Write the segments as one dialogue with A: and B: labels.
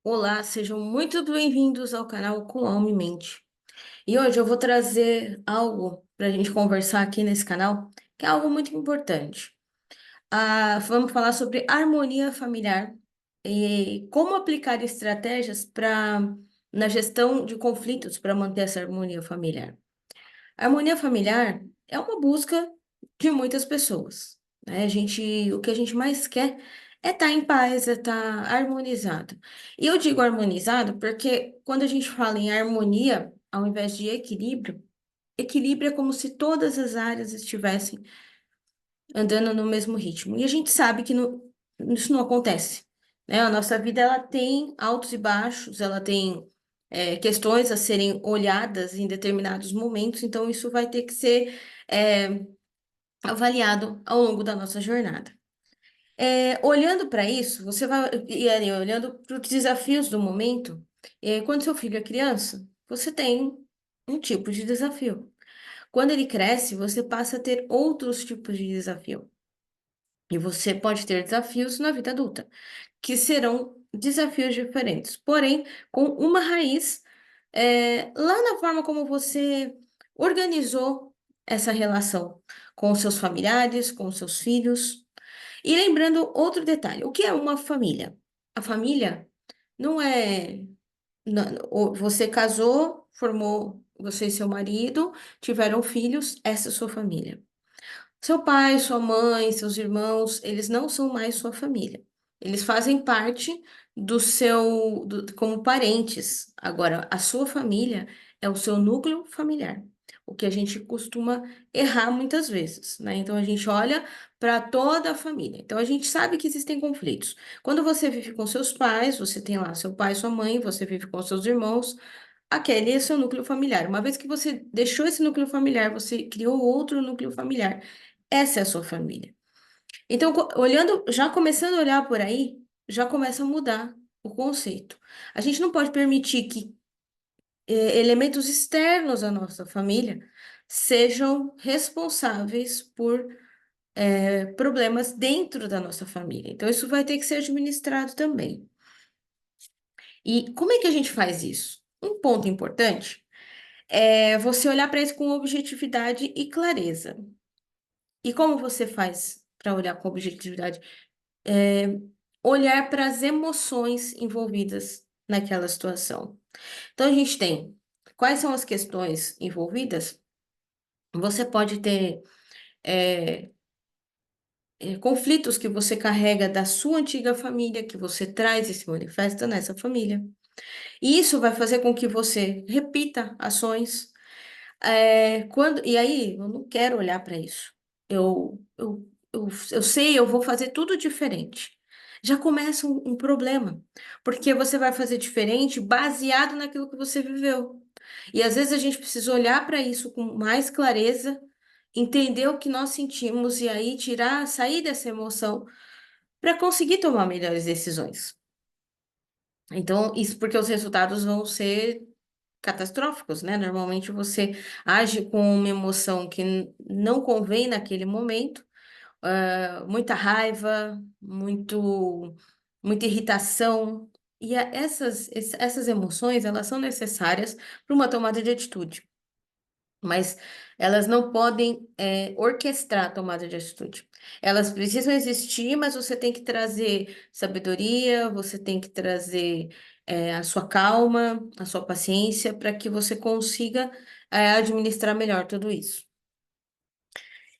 A: Olá, sejam muito bem-vindos ao canal Com Alma e Mente. E hoje eu vou trazer algo para a gente conversar aqui nesse canal, que é algo muito importante. Vamos falar sobre harmonia familiar e como aplicar estratégias na gestão de conflitos para manter essa harmonia familiar. A harmonia familiar é uma busca de muitas pessoas, né? O que a gente mais quer é estar em paz, é estar harmonizado. E eu digo harmonizado porque quando a gente fala em harmonia, ao invés de equilíbrio, equilíbrio é como se todas as áreas estivessem andando no mesmo ritmo. E a gente sabe que isso não acontece, né? A nossa vida ela tem altos e baixos, ela tem questões a serem olhadas em determinados momentos, então isso vai ter que ser é, avaliado ao longo da nossa jornada. Olhando para isso, você vai e aí, olhando para os desafios do momento, quando seu filho é criança, você tem um tipo de desafio. Quando ele cresce, você passa a ter outros tipos de desafio. E você pode ter desafios na vida adulta, que serão desafios diferentes, porém, com uma raiz lá na forma como você organizou essa relação com os seus familiares, com os seus filhos. E lembrando outro detalhe: o que é uma família? A família não é. Você casou, formou você e seu marido, tiveram filhos, essa é a sua família. Seu pai, sua mãe, seus irmãos, eles não são mais sua família. Eles fazem parte como parentes. Agora, a sua família é o seu núcleo familiar. O que a gente costuma errar muitas vezes, né? Então, a gente olha para toda a família. Então, a gente sabe que existem conflitos. Quando você vive com seus pais, você tem lá seu pai, sua mãe, você vive com seus irmãos, aquele é seu núcleo familiar. Uma vez que você deixou esse núcleo familiar, você criou outro núcleo familiar. Essa é a sua família. Então, olhando, já começando a olhar por aí, já começa a mudar o conceito. A gente não pode permitir que elementos externos à nossa família sejam responsáveis por problemas dentro da nossa família. Então, isso vai ter que ser administrado também. E como é que a gente faz isso? Um ponto importante é você olhar para isso com objetividade e clareza. E como você faz para olhar com objetividade? É, olhar para as emoções envolvidas naquela situação. Então, a gente tem quais são as questões envolvidas? Você pode ter é, conflitos que você carrega da sua antiga família, que você traz e se manifesta nessa família. E isso vai fazer com que você repita ações. E aí, eu não quero olhar para isso. Eu sei, eu vou fazer tudo diferente. Já começa um problema, porque você vai fazer diferente baseado naquilo que você viveu. E às vezes a gente precisa olhar para isso com mais clareza, entender o que nós sentimos e aí sair dessa emoção para conseguir tomar melhores decisões. Então, isso porque os resultados vão ser catastróficos, né? Normalmente você age com uma emoção que não convém naquele momento, muita raiva, muita irritação. E essas emoções, elas são necessárias para uma tomada de atitude, mas elas não podem, orquestrar a tomada de atitude. Elas precisam existir, mas você tem que trazer sabedoria, você tem que trazer, a sua calma, a sua paciência, para que você consiga, administrar melhor tudo isso.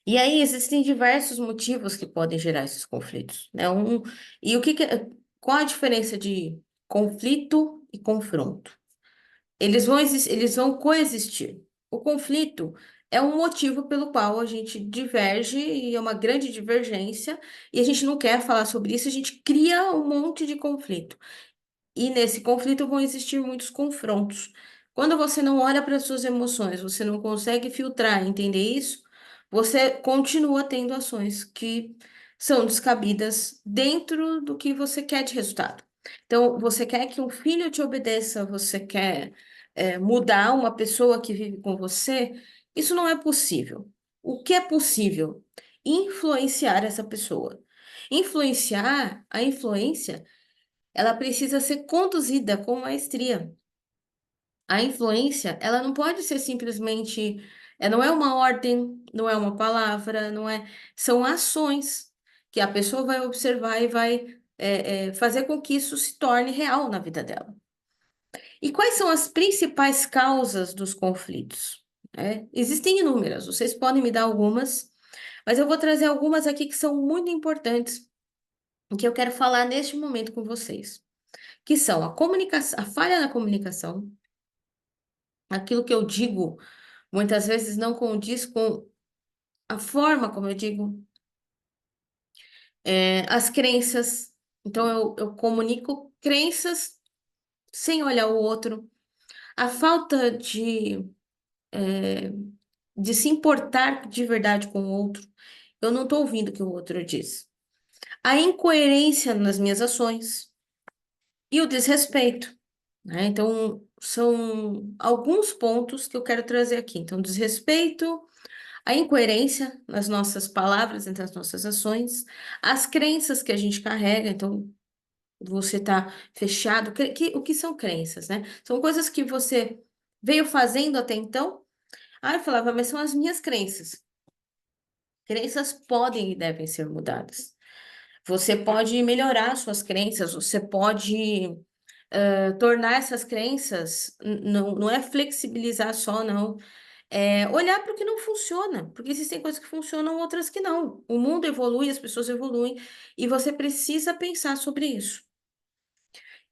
A: E aí existem diversos motivos que podem gerar esses conflitos, né? E qual a diferença de conflito e confronto? Eles vão coexistir. O conflito é um motivo pelo qual a gente diverge e é uma grande divergência, e a gente não quer falar sobre isso, a gente cria um monte de conflito. E nesse conflito vão existir muitos confrontos. Quando você não olha para as suas emoções, você não consegue filtrar, entender isso, você continua tendo ações que são descabidas dentro do que você quer de resultado. Então, você quer que um filho te obedeça, você quer, mudar uma pessoa que vive com você, isso não é possível. O que é possível? Influenciar essa pessoa. A influência ela precisa ser conduzida com maestria. A influência, ela não pode ser simplesmente, não é uma ordem, não é uma palavra, não é, são ações que a pessoa vai observar e vai fazer com que isso se torne real na vida dela. E quais são as principais causas dos conflitos? Existem inúmeras, vocês podem me dar algumas, mas eu vou trazer algumas aqui que são muito importantes, que eu quero falar neste momento com vocês, que são a comunicação, a falha na comunicação, aquilo que eu digo muitas vezes não condiz com a forma como eu digo, as crenças. Então, eu comunico crenças sem olhar o outro. A falta de se importar de verdade com o outro. Eu não estou ouvindo o que o outro diz. A incoerência nas minhas ações e o desrespeito, né? Então, são alguns pontos que eu quero trazer aqui. Então, desrespeito, a incoerência nas nossas palavras, entre as nossas ações, as crenças que a gente carrega, então você está fechado. O que são crenças, né? São coisas que você veio fazendo até então. Ah, eu falava, mas são as minhas crenças. Crenças podem e devem ser mudadas. Você pode melhorar suas crenças, você pode tornar essas crenças, não é flexibilizar só, não. É olhar para o que não funciona, porque existem coisas que funcionam, outras que não. O mundo evolui, as pessoas evoluem, e você precisa pensar sobre isso.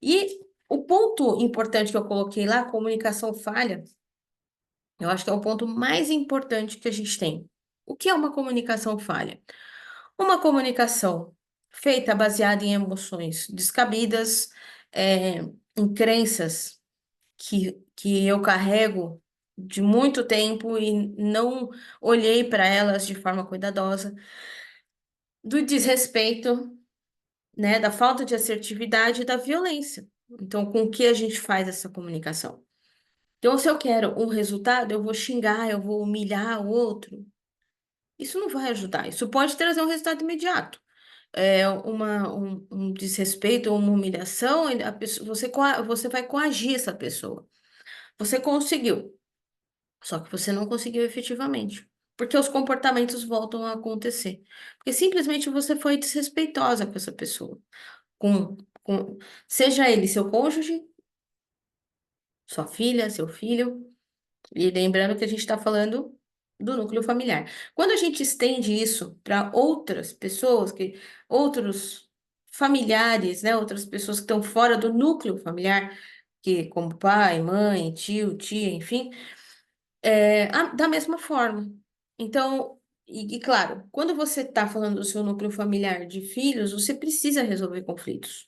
A: E o ponto importante que eu coloquei lá, comunicação falha, eu acho que é o ponto mais importante que a gente tem. O que é uma comunicação falha? Uma comunicação feita baseada em emoções descabidas, em crenças que eu carrego de muito tempo e não olhei para elas de forma cuidadosa, do desrespeito, né, da falta de assertividade e da violência. Então, com o que a gente faz essa comunicação? Então, se eu quero um resultado, eu vou xingar, eu vou humilhar o outro. Isso não vai ajudar. Isso pode trazer um resultado imediato. Um desrespeito ou uma humilhação, você vai coagir essa pessoa. Você conseguiu. Só que você não conseguiu efetivamente. Porque os comportamentos voltam a acontecer. Porque simplesmente você foi desrespeitosa com essa pessoa. Com, seja ele seu cônjuge, sua filha, seu filho. E lembrando que a gente está falando do núcleo familiar. Quando a gente estende isso para outras pessoas, outros familiares, né, outras pessoas que estão fora do núcleo familiar, que como pai, mãe, tio, tia, enfim. Da mesma forma. Então, claro, quando você está falando do seu núcleo familiar de filhos, você precisa resolver conflitos.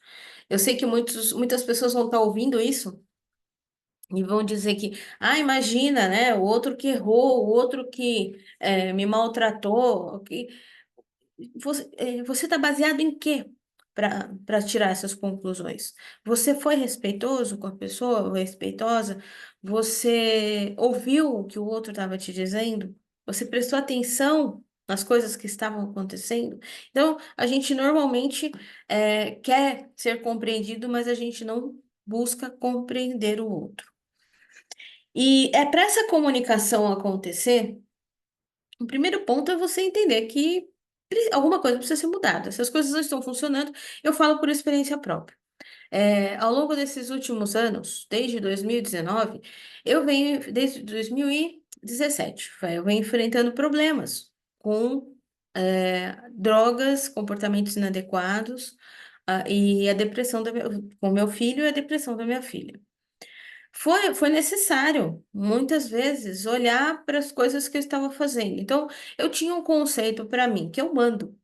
A: Eu sei que muitas pessoas vão estar ouvindo isso e vão dizer que, imagina, né, o outro que errou, o outro que me maltratou, você está baseado em quê para tirar essas conclusões? Você foi respeitoso com a pessoa, ou respeitosa? Você ouviu o que o outro estava te dizendo? Você prestou atenção nas coisas que estavam acontecendo? Então, a gente normalmente quer ser compreendido, mas a gente não busca compreender o outro. E é para essa comunicação acontecer. O primeiro ponto é você entender que alguma coisa precisa ser mudada. Se as coisas não estão funcionando, eu falo por experiência própria. Ao longo desses últimos anos, desde 2019, desde 2017, eu venho enfrentando problemas com drogas, comportamentos inadequados, e a depressão com meu filho e a depressão da minha filha. Foi necessário, muitas vezes, olhar para as coisas que eu estava fazendo. Então, eu tinha um conceito para mim, que eu mando.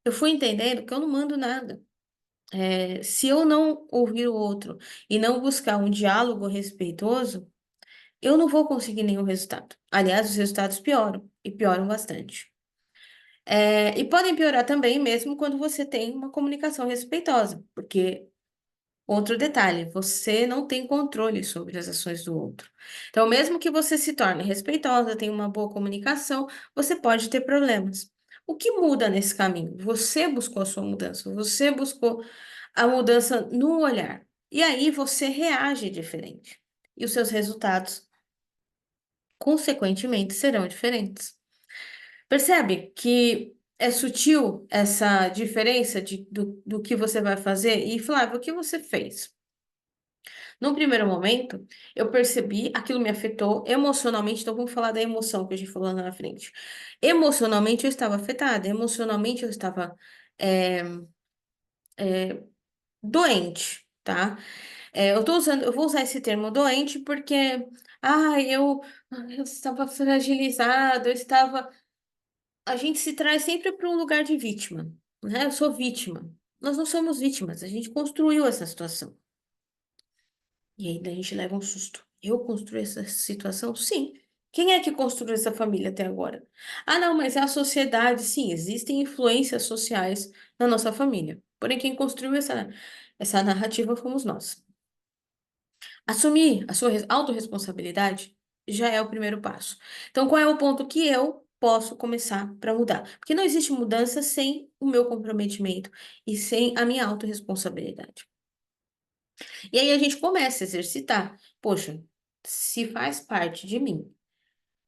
A: Eu fui entendendo que eu não mando nada. Se eu não ouvir o outro e não buscar um diálogo respeitoso, eu não vou conseguir nenhum resultado. Aliás, os resultados pioram, e pioram bastante. E podem piorar também, mesmo quando você tem uma comunicação respeitosa, porque outro detalhe, você não tem controle sobre as ações do outro. Então, mesmo que você se torne respeitosa, tenha uma boa comunicação, você pode ter problemas. O que muda nesse caminho? Você buscou a sua mudança, você buscou a mudança no olhar. E aí você reage diferente. E os seus resultados, consequentemente, serão diferentes. Percebe que é sutil essa diferença do que você vai fazer? E, Flávio, o que você fez? Num primeiro momento, eu percebi, aquilo me afetou emocionalmente, então vamos falar da emoção que a gente falou lá na frente. Emocionalmente eu estava afetada, emocionalmente eu estava é, doente, tá? Eu vou usar esse termo doente porque, eu estava fragilizado, eu estava. A gente se traz sempre para um lugar de vítima, né? Eu sou vítima. Nós não somos vítimas, a gente construiu essa situação. E aí daí a gente leva um susto. Eu construí essa situação? Sim. Quem é que construiu essa família até agora? Ah, não, mas é a sociedade. Sim, existem influências sociais na nossa família. Porém, quem construiu essa narrativa fomos nós. Assumir a sua autorresponsabilidade já é o primeiro passo. Então, qual é o ponto que eu posso começar para mudar? Porque não existe mudança sem o meu comprometimento e sem a minha autorresponsabilidade. E aí a gente começa a exercitar. Poxa, se faz parte de mim,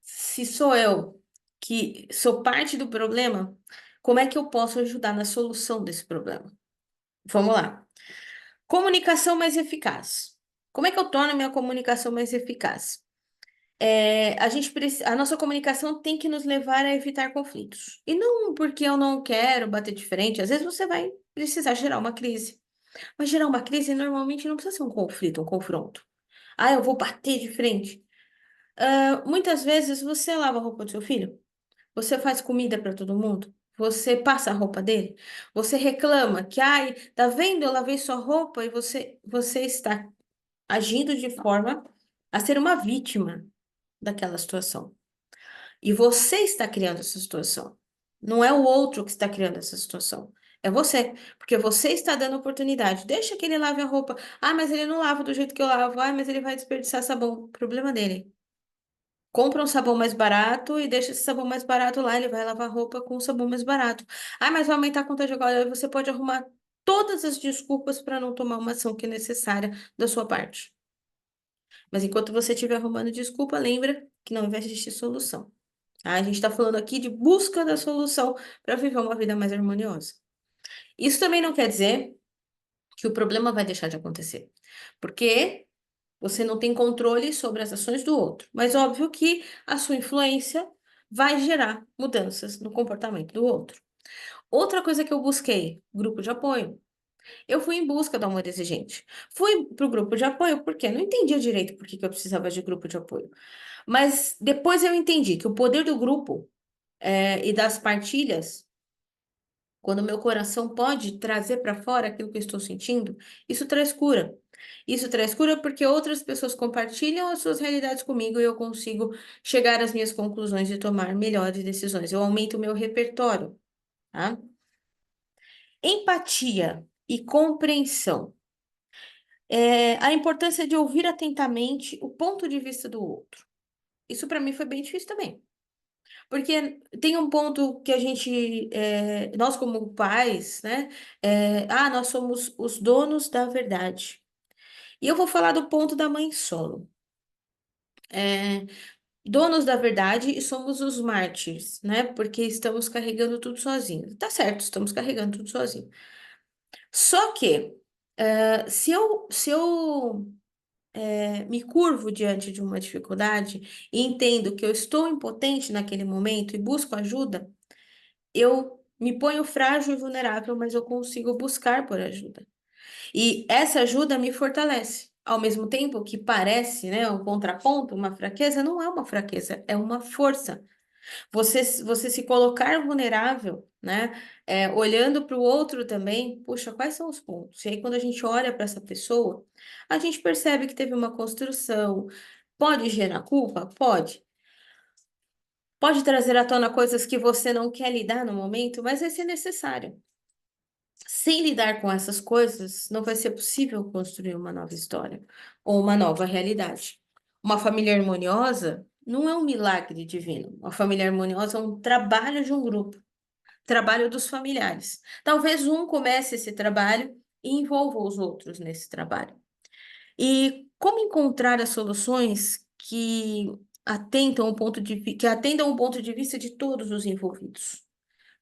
A: se sou eu que sou parte do problema, como é que eu posso ajudar na solução desse problema? Vamos lá. Comunicação mais eficaz. Como é que eu torno a minha comunicação mais eficaz? A nossa comunicação tem que nos levar a evitar conflitos. E não porque eu não quero bater de frente, às vezes você vai precisar gerar uma crise. Mas gerar uma crise normalmente não precisa ser um conflito, um confronto. Ah, eu vou bater de frente. Muitas vezes você lava a roupa do seu filho, você faz comida para todo mundo, você passa a roupa dele, você reclama que, ai, tá vendo, eu lavei sua roupa e você está agindo de forma a ser uma vítima daquela situação. E você está criando essa situação. Não é o outro que está criando essa situação. É você, porque você está dando oportunidade. Deixa que ele lave a roupa. Ah, mas ele não lava do jeito que eu lavo. Ah, mas ele vai desperdiçar sabão. Problema dele. Compra um sabão mais barato e deixa esse sabão mais barato lá. Ele vai lavar roupa com o sabão mais barato. Ah, mas vai aumentar a conta de água. Aí você pode arrumar todas as desculpas para não tomar uma ação que é necessária da sua parte. Mas enquanto você estiver arrumando desculpa, lembra que não vai existir solução. Tá? A gente está falando aqui de busca da solução para viver uma vida mais harmoniosa. Isso também não quer dizer que o problema vai deixar de acontecer, porque você não tem controle sobre as ações do outro. Mas óbvio que a sua influência vai gerar mudanças no comportamento do outro. Outra coisa que eu busquei, grupo de apoio. Eu fui em busca do amor exigente. Fui para o grupo de apoio porque não entendia direito por que que eu precisava de grupo de apoio. Mas depois eu entendi que o poder do grupo e das partilhas, quando meu coração pode trazer para fora aquilo que eu estou sentindo, isso traz cura. Isso traz cura porque outras pessoas compartilham as suas realidades comigo e eu consigo chegar às minhas conclusões e tomar melhores decisões. Eu aumento o meu repertório, tá? Empatia e compreensão. A importância de ouvir atentamente o ponto de vista do outro. Isso para mim foi bem difícil também. Porque tem um ponto que nós como pais, né? Nós somos os donos da verdade. E eu vou falar do ponto da mãe solo. É, donos da verdade e somos os mártires, né? Porque estamos carregando tudo sozinhos. Tá certo, estamos carregando tudo sozinho. Só que, se eu me curvo diante de uma dificuldade e entendo que eu estou impotente naquele momento e busco ajuda, eu me ponho frágil e vulnerável, mas eu consigo buscar por ajuda. E essa ajuda me fortalece. Ao mesmo tempo que parece, né, um contraponto, uma fraqueza, não é uma fraqueza, é uma força. Você se colocar vulnerável, né, olhando para o outro também, puxa, quais são os pontos? E aí, quando a gente olha para essa pessoa, a gente percebe que teve uma construção. Pode gerar culpa? Pode. Pode trazer à tona coisas que você não quer lidar no momento, mas vai ser necessário. Sem lidar com essas coisas, não vai ser possível construir uma nova história ou uma nova realidade. Uma família harmoniosa não é um milagre divino. Uma família harmoniosa é um trabalho de um grupo. trabalho dos familiares. Talvez um comece esse trabalho e envolva os outros nesse trabalho. E como encontrar as soluções que atendam o ponto de vista de todos os envolvidos?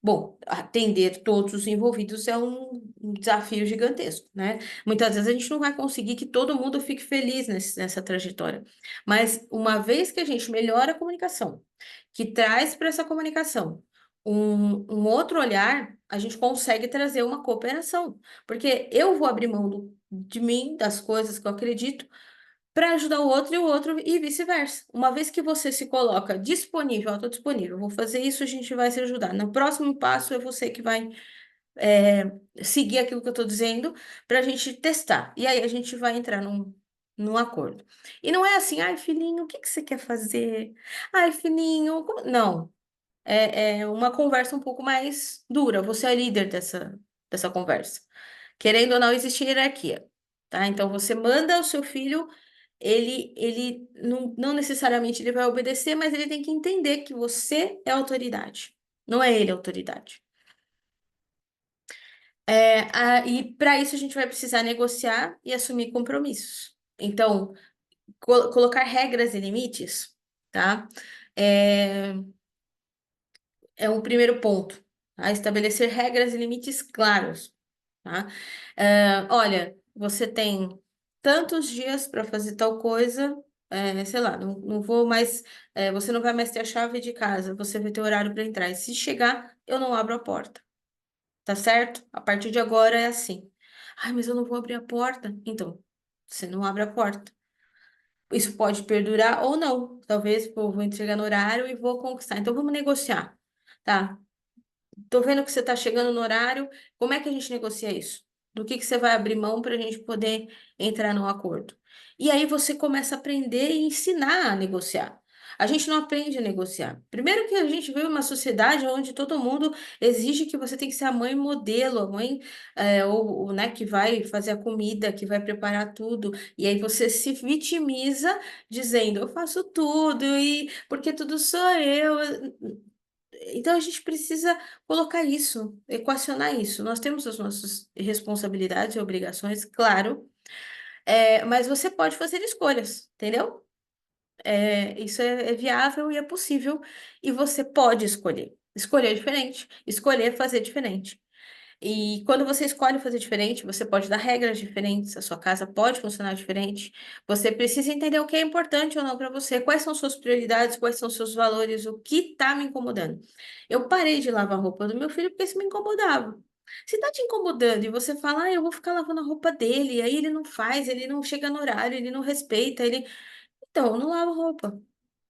A: Bom, atender todos os envolvidos é um desafio gigantesco, né? Muitas vezes a gente não vai conseguir que todo mundo fique feliz nessa trajetória. Mas uma vez que a gente melhora a comunicação, que traz para essa comunicação um outro olhar, a gente consegue trazer uma cooperação. Porque eu vou abrir mão de mim, das coisas que eu acredito, para ajudar o outro e vice-versa. Uma vez que você se coloca disponível, eu estou disponível, vou fazer isso, a gente vai se ajudar. No próximo passo é você que vai seguir aquilo que eu estou dizendo para a gente testar. E aí a gente vai entrar num acordo. E não é assim, ai, filhinho, o que que você quer fazer? Ai, filhinho, não. É uma conversa um pouco mais dura. Você é líder dessa conversa. Querendo ou não, existe hierarquia, tá? Então você manda o seu filho, ele não necessariamente ele vai obedecer, mas ele tem que entender que você é autoridade, não é ele a autoridade. E para isso a gente vai precisar negociar e assumir compromissos. Então, colocar regras e limites, tá? É, é um primeiro ponto, tá? Estabelecer regras e limites claros, tá? Olha, você tem tantos dias para fazer tal coisa, sei lá, não vou mais, você não vai mais ter a chave de casa, você vai ter horário para entrar. E se chegar, eu não abro a porta, tá certo? A partir de agora é assim. Ai, mas eu não vou abrir a porta. Então, você não abre a porta. Isso pode perdurar ou não. Talvez pô, eu vou entregar no horário e vou conquistar. Então, vamos negociar, tá? Tô vendo que você está chegando no horário. Como é que a gente negocia isso? Do que você vai abrir mão para a gente poder entrar num acordo? E aí você começa a aprender e ensinar a negociar. A gente não aprende a negociar. Primeiro que a gente vive uma sociedade onde todo mundo exige que você tem que ser a mãe modelo, a mãe né, que vai fazer a comida, que vai preparar tudo. E aí você se vitimiza dizendo, eu faço tudo e porque tudo sou eu. Então a gente precisa colocar isso, equacionar isso. Nós temos as nossas responsabilidades e obrigações, claro, mas você pode fazer escolhas, entendeu? Isso é viável e é possível, e você pode escolher. Escolher diferente, escolher fazer diferente. E quando você escolhe fazer diferente, você pode dar regras diferentes, a sua casa pode funcionar diferente. Você precisa entender o que é importante ou não para você, quais são suas prioridades, quais são seus valores, o que está me incomodando. Eu parei de lavar a roupa do meu filho porque isso me incomodava. Se está te incomodando e você fala, eu vou ficar lavando a roupa dele, aí ele não faz, ele não chega no horário, ele não respeita, ele. Então, eu não lavo roupa.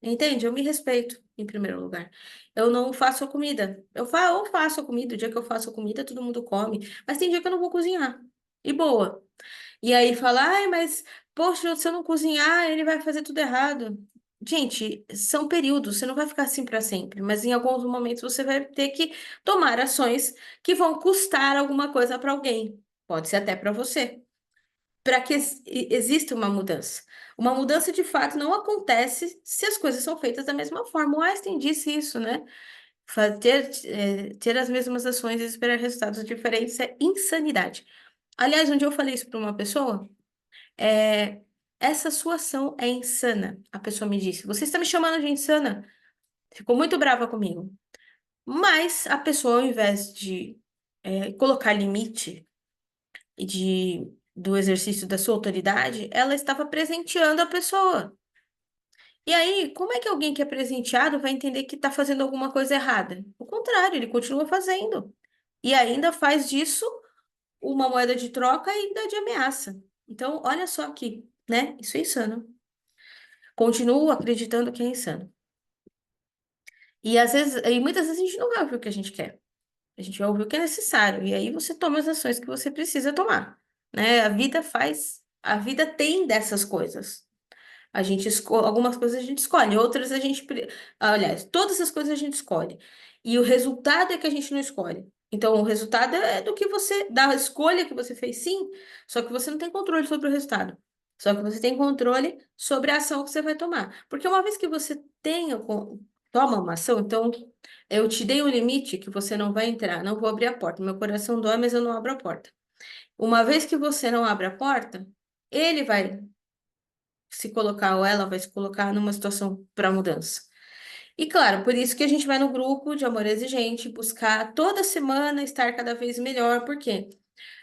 A: Entende? Eu me respeito, em primeiro lugar. Eu não faço a comida. Ou faço a comida, o dia que eu faço a comida, todo mundo come. Mas tem dia que eu não vou cozinhar. E boa. E aí fala, ai, mas, poxa, se eu não cozinhar, ele vai fazer tudo errado. Gente, são períodos, você não vai ficar assim para sempre, mas em alguns momentos você vai ter que tomar ações que vão custar alguma coisa para alguém. Pode ser até para você para que exista uma mudança. Uma mudança de fato não acontece se as coisas são feitas da mesma forma. O Einstein disse isso, né? Ter as mesmas ações e esperar resultados diferentes é insanidade. Aliás, um dia eu falei isso para uma pessoa, é, essa sua ação é insana. A pessoa me disse, você está me chamando de insana? Ficou muito brava comigo. Mas a pessoa, ao invés de colocar limite do exercício da sua autoridade, ela estava presenteando a pessoa. E aí, como é que alguém que é presenteado vai entender que está fazendo alguma coisa errada? O contrário, ele continua fazendo. E ainda faz disso uma moeda de troca e ainda de ameaça. Então, olha só aqui, né? Isso é insano. Continuo acreditando que é insano. E muitas vezes a gente não vai ouvir o que a gente quer. A gente vai ouvir o que é necessário. E aí você toma as ações que você precisa tomar, né? A vida tem dessas coisas. Algumas coisas a gente escolhe, outras a gente, aliás, todas as coisas a gente escolhe. E o resultado é que a gente não escolhe. Então, o resultado é da escolha que você fez, sim, só que você não tem controle sobre o resultado. Só que você tem controle sobre a ação que você vai tomar. Porque uma vez que você toma uma ação, então, Eu te dei um limite que você não vai entrar, não vou abrir a porta. Meu coração dói, mas eu não abro a porta. Uma vez que você não abre a porta, ele vai se colocar ou ela vai se colocar numa situação para mudança. E claro, por isso que a gente vai no grupo de amor exigente buscar toda semana estar cada vez melhor, porque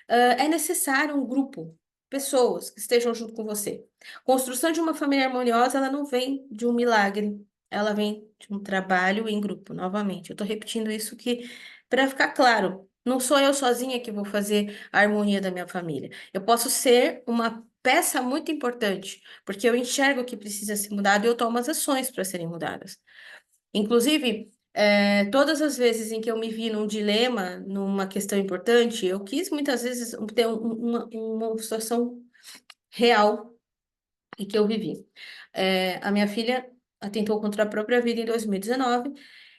A: é necessário um grupo, pessoas que estejam junto com você. Construção de uma família harmoniosa, ela não vem de um milagre, ela vem de um trabalho em grupo, novamente. Eu estou repetindo isso que para ficar claro, não sou eu sozinha que vou fazer a harmonia da minha família. Eu posso ser uma peça muito importante, porque eu enxergo que precisa ser mudado e eu tomo as ações para serem mudadas. Inclusive, todas as vezes em que eu me vi num dilema, numa questão importante, eu quis muitas vezes ter uma situação real e que eu vivi. A minha filha atentou contra a própria vida em 2019,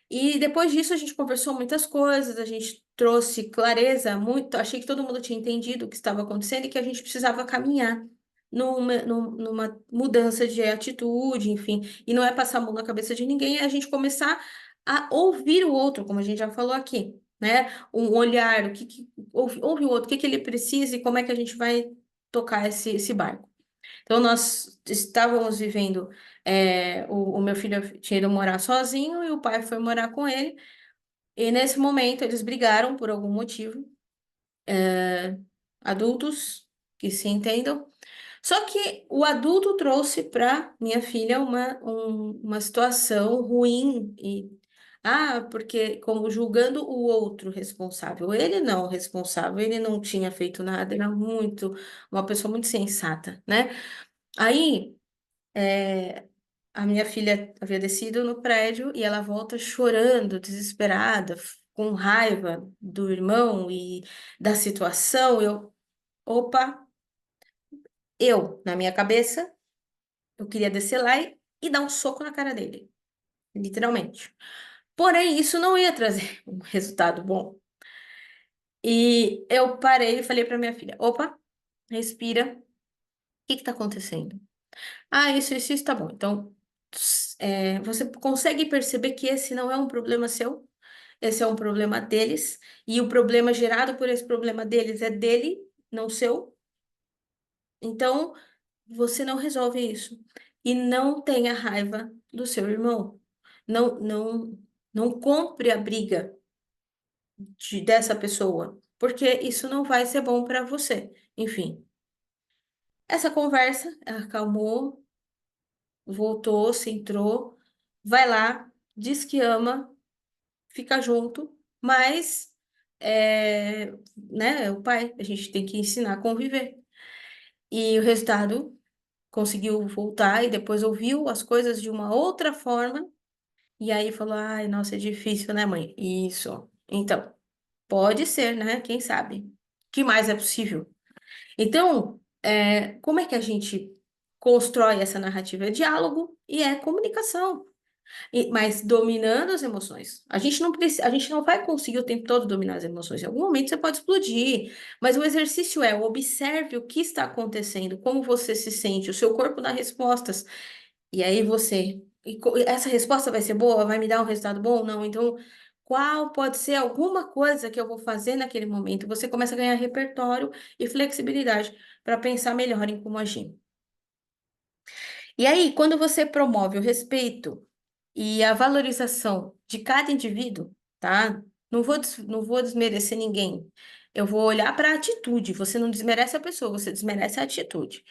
A: e depois disso a gente conversou muitas coisas, a gente trouxe clareza, muito, achei que todo mundo tinha entendido o que estava acontecendo e que a gente precisava caminhar numa mudança de atitude, enfim, e não é passar a mão na cabeça de ninguém, é a gente começar a ouvir o outro, como a gente já falou aqui, né? Um olhar, ouve o outro, o que que ele precisa e como é que a gente vai tocar esse barco. Então, nós estávamos vivendo, o meu filho tinha ido morar sozinho e o pai foi morar com ele. E nesse momento eles brigaram por algum motivo, adultos que se entendam. Só que o adulto trouxe para minha filha uma situação ruim e porque como julgando o outro responsável, ele não responsável, ele não tinha feito nada, era uma pessoa muito sensata, né? Aí a minha filha havia descido no prédio e ela volta chorando, desesperada, com raiva do irmão e da situação. Opa, na minha cabeça, eu queria descer lá e dar um soco na cara dele, literalmente. Porém, isso não ia trazer um resultado bom. E eu parei e falei para minha filha: opa, respira, o que que tá acontecendo? Isso, tá bom. Então, você consegue perceber que esse não é um problema seu? Esse é um problema deles, e o problema gerado por esse problema deles é dele, não seu. Então, você não resolve isso. E não tenha raiva do seu irmão. Não, não, não compre a briga dessa pessoa, porque isso não vai ser bom para você. Enfim, essa conversa acalmou, voltou, centrou, vai lá, diz que ama, fica junto, mas né, é o pai, a gente tem que ensinar a conviver. E o resultado conseguiu voltar e depois ouviu as coisas de uma outra forma, e aí falou: ai, nossa, é difícil, né, mãe? Isso. Então, pode ser, né? Quem sabe? O que mais é possível? Então, como é que a gente constrói essa narrativa? É diálogo e é comunicação. Mas dominando as emoções. A gente não vai conseguir o tempo todo dominar as emoções. Em algum momento você pode explodir, mas o exercício observe o que está acontecendo, como você se sente, o seu corpo dá respostas. E aí essa resposta vai ser boa, vai me dar um resultado bom ou não? Então, qual pode ser alguma coisa que eu vou fazer naquele momento? Você começa a ganhar repertório e flexibilidade para pensar melhor em como agir. E aí, quando você promove o respeito e a valorização de cada indivíduo, tá? Não vou desmerecer ninguém. Eu vou olhar para a atitude. Você não desmerece a pessoa, você desmerece a atitude,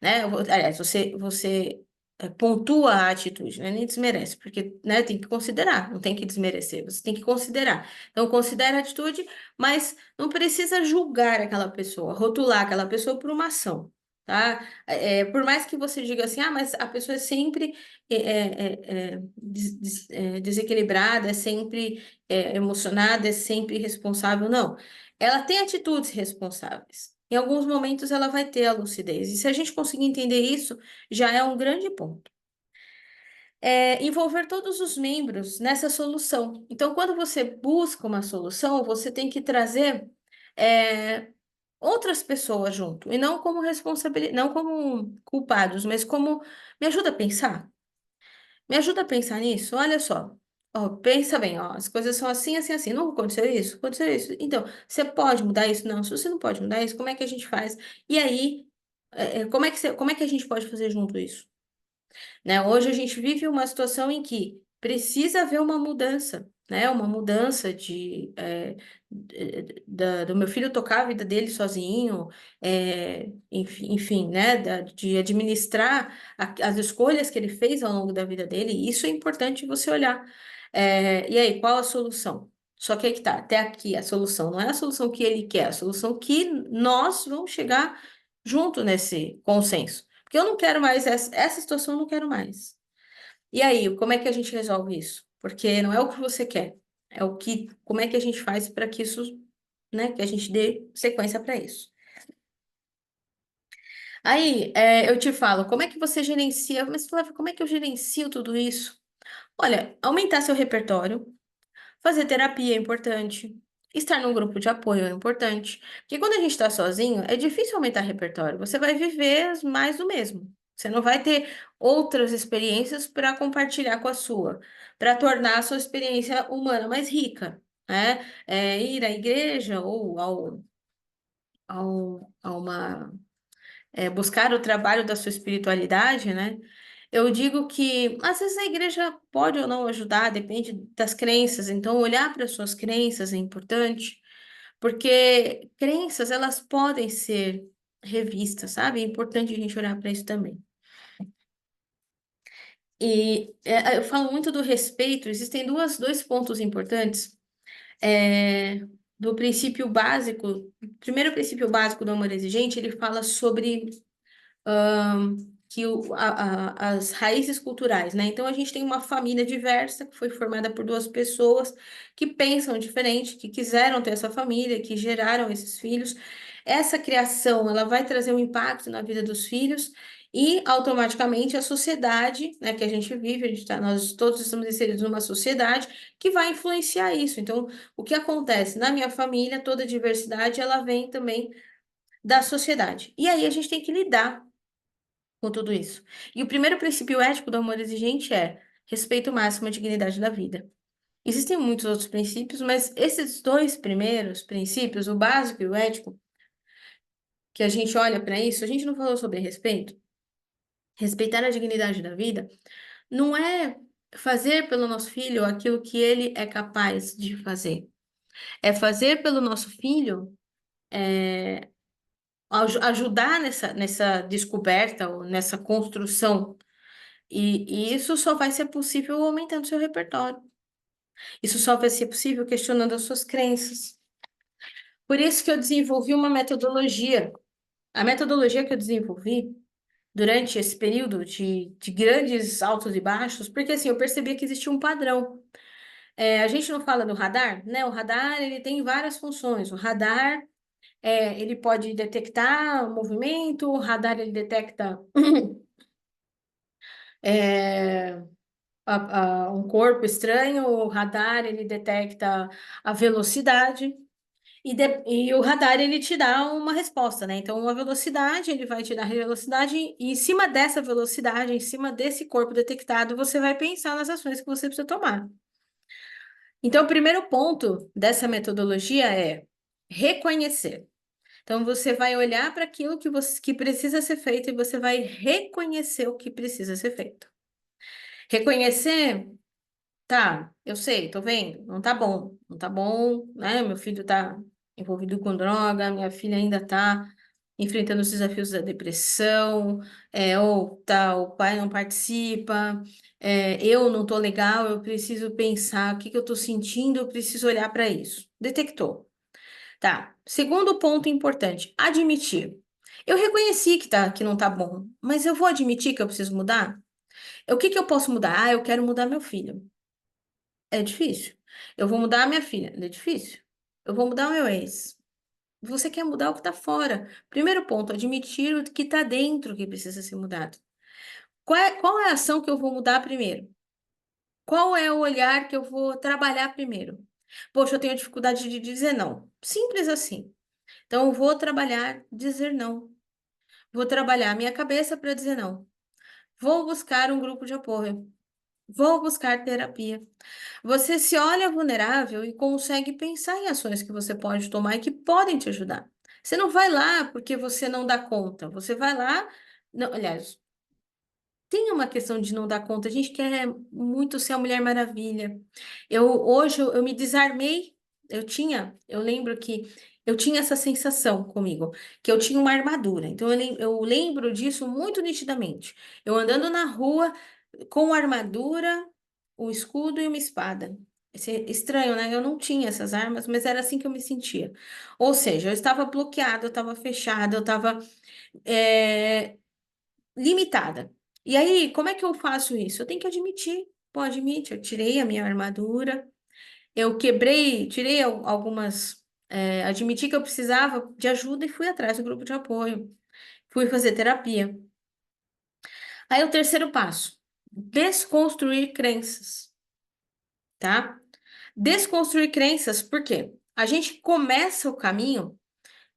A: né? Aliás, você pontua a atitude, né? Nem desmerece, porque, né, tem que considerar, não tem que desmerecer, você tem que considerar. Então, considera a atitude, mas não precisa julgar aquela pessoa, rotular aquela pessoa por uma ação. Tá? Por mais que você diga assim, mas a pessoa é sempre desequilibrada, é sempre emocionada, é sempre irresponsável. Não, ela tem atitudes responsáveis. Em alguns momentos ela vai ter a lucidez. E se a gente conseguir entender isso, já é um grande ponto. Envolver todos os membros nessa solução. Então, quando você busca uma solução, você tem que trazer outras pessoas junto, e não como responsabilidade, não como culpados, mas como me ajuda a pensar. Me ajuda a pensar nisso. Olha só. Ó, pensa bem, ó, as coisas são assim, assim, assim. Não aconteceu isso? Aconteceu isso. Então, você pode mudar isso? Não. Se você não pode mudar isso, como é que a gente faz? E aí, como é que a gente pode fazer junto isso? Né? Hoje a gente vive uma situação em que precisa haver uma mudança, né? Uma mudança do meu filho tocar a vida dele sozinho, enfim, né? De administrar as escolhas que ele fez ao longo da vida dele. E isso é importante você olhar. E aí, qual a solução? Só que aí que tá, até aqui a solução não é a solução que ele quer, é a solução que nós vamos chegar junto nesse consenso. Porque eu não quero mais essa situação, eu não quero mais. E aí, como é que a gente resolve isso? Porque não é o que você quer, é como é que a gente faz para que isso, né, que a gente dê sequência para isso. Aí, eu te falo, como é que você gerencia? Mas, Flávia, como é que eu gerencio tudo isso? Olha, aumentar seu repertório, fazer terapia é importante. Estar num grupo de apoio é importante. Porque quando a gente está sozinho, é difícil aumentar repertório. Você vai viver mais do mesmo. Você não vai ter outras experiências para compartilhar com a sua, para tornar a sua experiência humana mais rica, né? Ir à igreja ou a uma buscar o trabalho da sua espiritualidade, né? Eu digo que às vezes a igreja pode ou não ajudar, depende das crenças. Então, olhar para as suas crenças é importante, porque crenças elas podem ser revistas, sabe? É importante a gente olhar para isso também. E eu falo muito do respeito, existem dois pontos importantes. Do princípio básico, o primeiro princípio básico do amor exigente, ele fala sobre as raízes culturais, né? Então a gente tem uma família diversa que foi formada por duas pessoas que pensam diferente, que quiseram ter essa família, que geraram esses filhos. Essa criação, ela vai trazer um impacto na vida dos filhos e automaticamente a sociedade, né, que a gente vive, nós todos estamos inseridos numa sociedade que vai influenciar isso. Então, o que acontece na minha família, toda a diversidade, ela vem também da sociedade. E aí a gente tem que lidar com tudo isso. E o primeiro princípio ético do amor exigente é respeito máximo à dignidade da vida. Existem muitos outros princípios, mas esses dois primeiros princípios, o básico e o ético, que a gente olha para isso, a gente não falou sobre respeito. Respeitar a dignidade da vida não é fazer pelo nosso filho aquilo que ele é capaz de fazer. É fazer pelo nosso filho, ajudar nessa descoberta ou nessa construção. E isso só vai ser possível aumentando seu repertório. Isso só vai ser possível questionando as suas crenças. Por isso que eu desenvolvi uma metodologia. A metodologia que eu desenvolvi durante esse período de grandes altos e baixos, porque assim, eu percebi que existia um padrão. A gente não fala do radar, né? O radar, ele tem várias funções. O radar, ele pode detectar o movimento, o radar, ele detecta é, um corpo estranho, o radar ele detecta a velocidade e o radar ele te dá uma resposta, né? Então, uma velocidade, ele vai te dar a velocidade e em cima dessa velocidade, em cima desse corpo detectado, você vai pensar nas ações que você precisa tomar. Então, o primeiro ponto dessa metodologia é reconhecer. Então, você vai olhar para aquilo que precisa ser feito e você vai reconhecer o que precisa ser feito. Reconhecer. Tá, eu sei, tô vendo, não tá bom, né? Meu filho tá envolvido com droga, minha filha ainda tá enfrentando os desafios da depressão, ou tá, o pai não participa, eu não tô legal, eu preciso pensar o que que eu tô sentindo, eu preciso olhar para isso. Detectou. Tá. Segundo ponto importante, admitir. Eu reconheci que não tá bom, mas eu vou admitir que eu preciso mudar? O que que eu posso mudar? Ah, eu quero mudar meu filho. É difícil. Eu vou mudar a minha filha. É difícil. Eu vou mudar o meu ex. Você quer mudar o que está fora. Primeiro ponto, admitir o que está dentro que precisa ser mudado. Qual é a ação que eu vou mudar primeiro? Qual é o olhar que eu vou trabalhar primeiro? Poxa, eu tenho dificuldade de dizer não. Simples assim. Então, eu vou trabalhar dizer não. Vou trabalhar a minha cabeça para dizer não. Vou buscar um grupo de apoio. Vou buscar terapia. Você se olha vulnerável e consegue pensar em ações que você pode tomar e que podem te ajudar. Você não vai lá porque você não dá conta. Você vai lá. Não, aliás, tem uma questão de não dar conta. A gente quer muito ser a Mulher Maravilha. Hoje eu me desarmei. Eu lembro que eu tinha essa sensação comigo, que eu tinha uma armadura. Então eu lembro disso muito nitidamente. Eu andando na rua com a armadura, o escudo e uma espada. Estranho, né? Eu não tinha essas armas, mas era assim que eu me sentia. Ou seja, eu estava bloqueada, eu estava fechada, eu estava limitada. E aí, como é que eu faço isso? Eu tenho que admitir. Pô, admite, eu tirei a minha armadura, eu quebrei, tirei algumas, admiti que eu precisava de ajuda e fui atrás do grupo de apoio. Fui fazer terapia. Aí o terceiro passo, desconstruir crenças, tá? Desconstruir crenças, por quê? A gente começa o caminho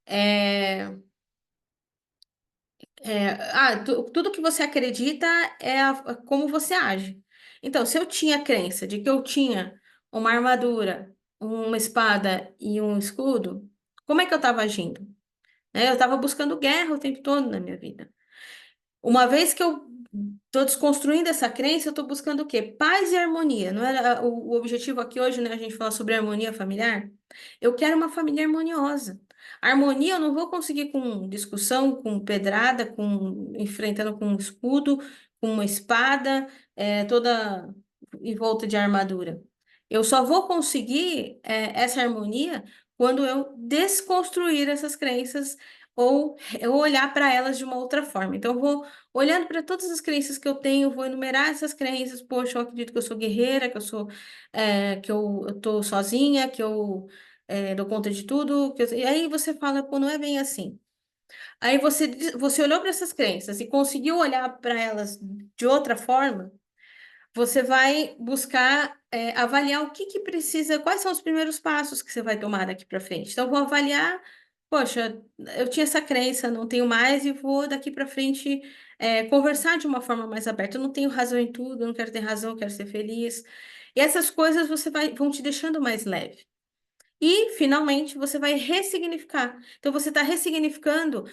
A: é, tudo que você acredita é como você age. Então, se eu tinha a crença de que eu tinha uma armadura, uma espada e um escudo, como é que eu estava agindo? Eu estava buscando guerra o tempo todo na minha vida. Uma vez que eu estou desconstruindo essa crença, eu estou buscando o quê? Paz e harmonia. Não era o objetivo aqui hoje, né? A gente fala sobre harmonia familiar. Eu quero uma família harmoniosa. Harmonia eu não vou conseguir com discussão, com pedrada, com enfrentando com um escudo, com uma espada, toda em volta de armadura. Eu só vou conseguir essa harmonia quando eu desconstruir essas crenças ou eu olhar para elas de uma outra forma. Então, eu vou olhando para todas as crenças que eu tenho, vou enumerar essas crenças. Poxa, eu acredito que eu sou guerreira, que eu sou, que eu tô sozinha, que eu dou conta de tudo. E aí você fala, pô, não é bem assim. Aí você olhou para essas crenças e conseguiu olhar para elas de outra forma. Você vai buscar avaliar o que que precisa, quais são os primeiros passos que você vai tomar daqui para frente. Então, vou avaliar, poxa, eu tinha essa crença, não tenho mais, e vou daqui para frente conversar de uma forma mais aberta. Eu não tenho razão em tudo, eu não quero ter razão, eu quero ser feliz. E essas coisas vão te deixando mais leve. E, finalmente, você vai ressignificar. Então, você está ressignificando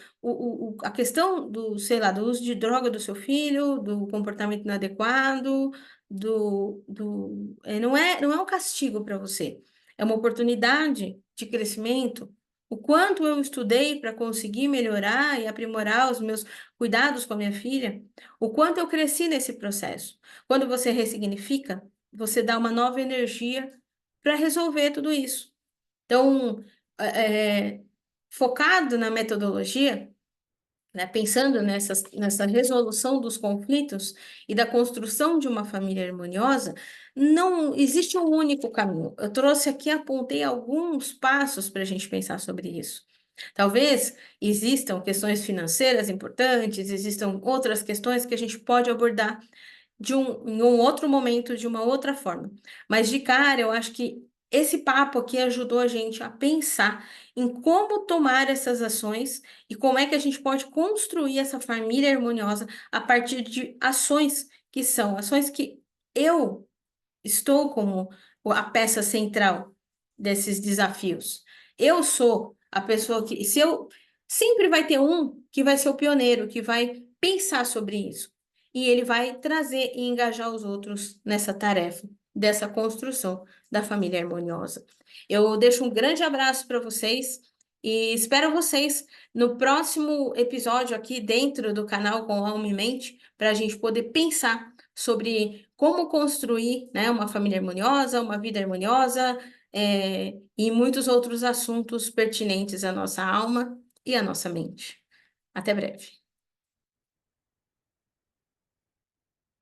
A: a questão do, sei lá, do uso de droga do seu filho, do comportamento inadequado, não é um castigo para você. É uma oportunidade de crescimento. O quanto eu estudei para conseguir melhorar e aprimorar os meus cuidados com a minha filha, o quanto eu cresci nesse processo. Quando você ressignifica, você dá uma nova energia para resolver tudo isso. Então, é, focado na metodologia, né, pensando nessa resolução dos conflitos e da construção de uma família harmoniosa, não existe um único caminho. Eu trouxe aqui, apontei alguns passos para a gente pensar sobre isso. Talvez existam questões financeiras importantes, existam outras questões que a gente pode abordar em um outro momento, de uma outra forma. Mas de cara, eu acho que esse papo aqui ajudou a gente a pensar em como tomar essas ações e como é que a gente pode construir essa família harmoniosa a partir de ações que são ações que eu estou como a peça central desses desafios. Eu sou a pessoa que, se eu sempre vai ter um que vai ser o pioneiro, que vai pensar sobre isso. E ele vai trazer e engajar os outros nessa tarefa dessa construção da família harmoniosa. Eu deixo um grande abraço para vocês e espero vocês no próximo episódio aqui dentro do canal com Alma em Mente, para a gente poder pensar sobre como construir, né, uma família harmoniosa, uma vida harmoniosa, e muitos outros assuntos pertinentes à nossa alma e à nossa mente. Até breve.